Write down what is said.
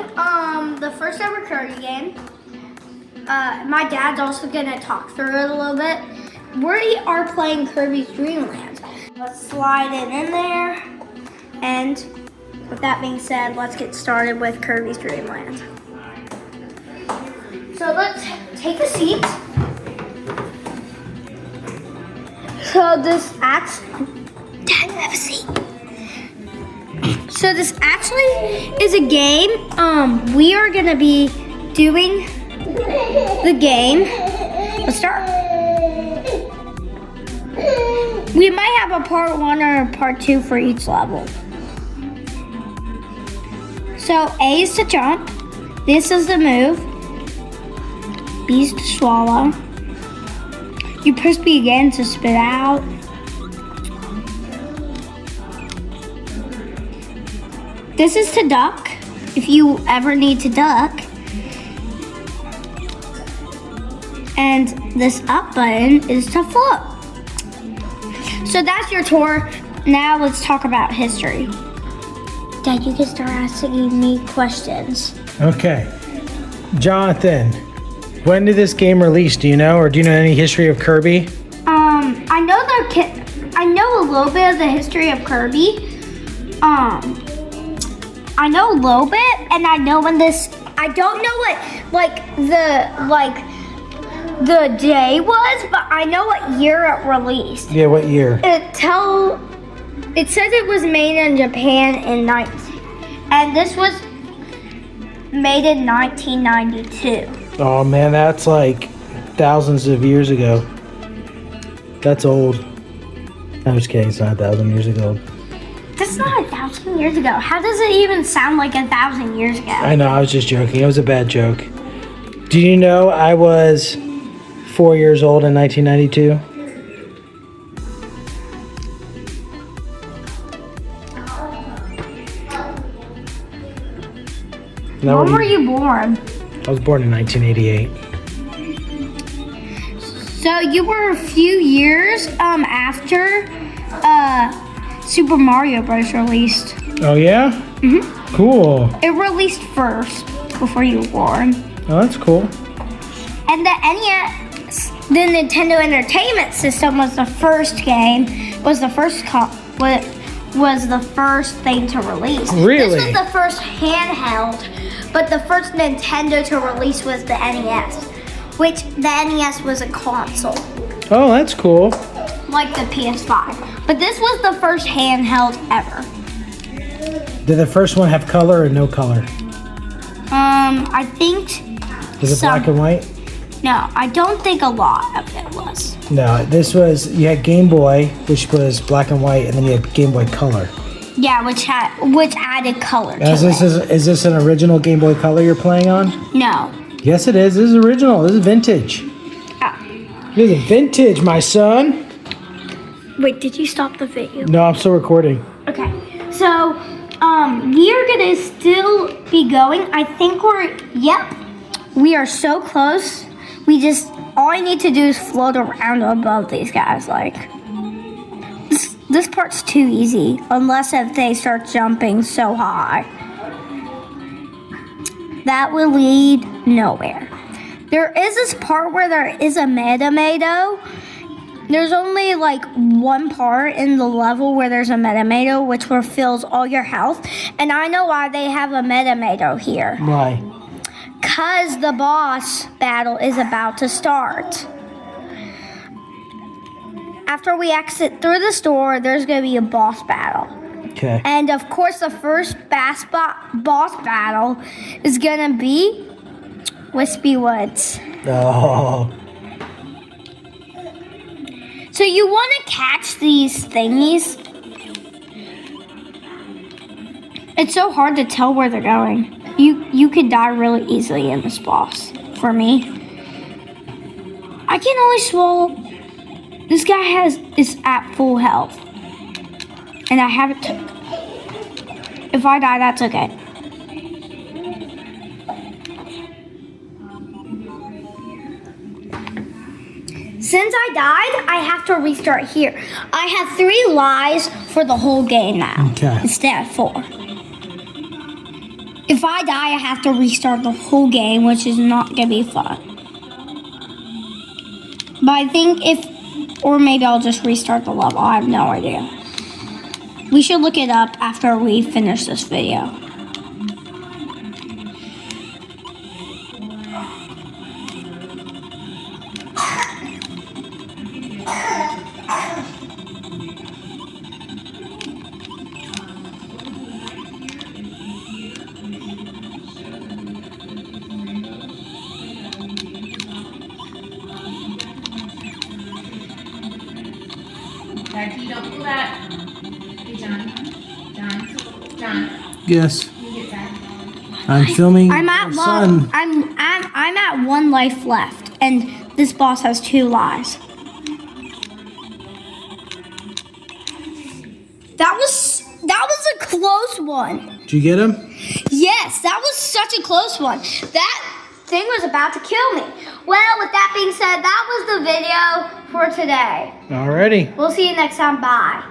playing the first ever Kirby game. My dad's also gonna talk through it a little bit. We are playing Kirby's Dreamland. Let's slide it in there. And with that being said, let's get started with Kirby's Dreamland. So let's take a seat. So this Dad, have a seat. So this actually is a game. We are gonna be doing the game. Let's start. We might have a part 1 or a part 2 for each level. So A is to jump. This is the move. B is to swallow. You press B again to spit out. This is to duck, if you ever need to duck. And this up button is to float. So that's your tour. Now let's talk about history. Dad, you can start asking me questions. Okay. Jonathan, when did this game release? Do you know, or do you know any history of Kirby? I know a little bit of the history of Kirby. I know a little bit, and I know when this. I don't know what the day was, but I know what year it released. Yeah, what year? It says it was made in Japan and this was made in 1992. Oh man, that's like thousands of years ago. That's old. I'm just kidding, it's not 1,000 years ago. That's not 1,000 years ago. How does it even sound like 1,000 years ago? I know, I was just joking. It was a bad joke. Do you know I was 4 years old in 1992? When were you born? I was born in 1988. So you were a few years after Super Mario Bros. Released. Oh yeah? Mm-hmm. Cool. It released first before you were born. Oh, that's cool. And the NES, the Nintendo Entertainment System, was the first first thing to release. Really? This was the first handheld, but the first Nintendo to release was the NES, which the NES was a console. Oh, that's cool. Like the PS5. But this was the first handheld ever. Did the first one have color or no color? I think... Was it black and white? No, I don't think a lot of it was. No, this was, you had Game Boy, which was black and white, and then you had Game Boy Color. Yeah, which added color to Is this an original Game Boy Color you're playing on? No. Yes, it is. This is original. This is vintage. Oh. This is vintage, my son. Wait, did you stop the video? No, I'm still recording. Okay, so we are gonna still be going. I think we are so close. All I need to do is float around above these guys. Like, this part's too easy, unless if they start jumping so high. That will lead nowhere. There is this part where there is a Metamato. There's only like one part in the level where there's a Metamato, which refills all your health. And I know why they have a Metamato here. Why? Because the boss battle is about to start. After we exit through the store, there's going to be a boss battle. Okay. And of course, the first boss battle is going to be Wispy Woods. Oh. So you want to catch these thingies. It's so hard to tell where they're going. You could die really easily in this boss. For me, I can only swallow. This guy is at full health, and I haven't took. If I die, that's okay. Since I died, I have to restart here. I have 3 lives for the whole game now. Okay. Instead of 4. If I die, I have to restart the whole game, which is not gonna be fun. But I think or maybe I'll just restart the level. I have no idea. We should look it up after we finish this video. Becky, don't do that. Hey, John. John. Yes. You get that. I'm filming I'm at your son. I'm at 1 life left, and this boss has 2 lives. That was a close one. Did you get him? Yes, that was such a close one. That thing was about to kill me. Well, with that being said, that was the video for today. Alrighty. We'll see you next time. Bye.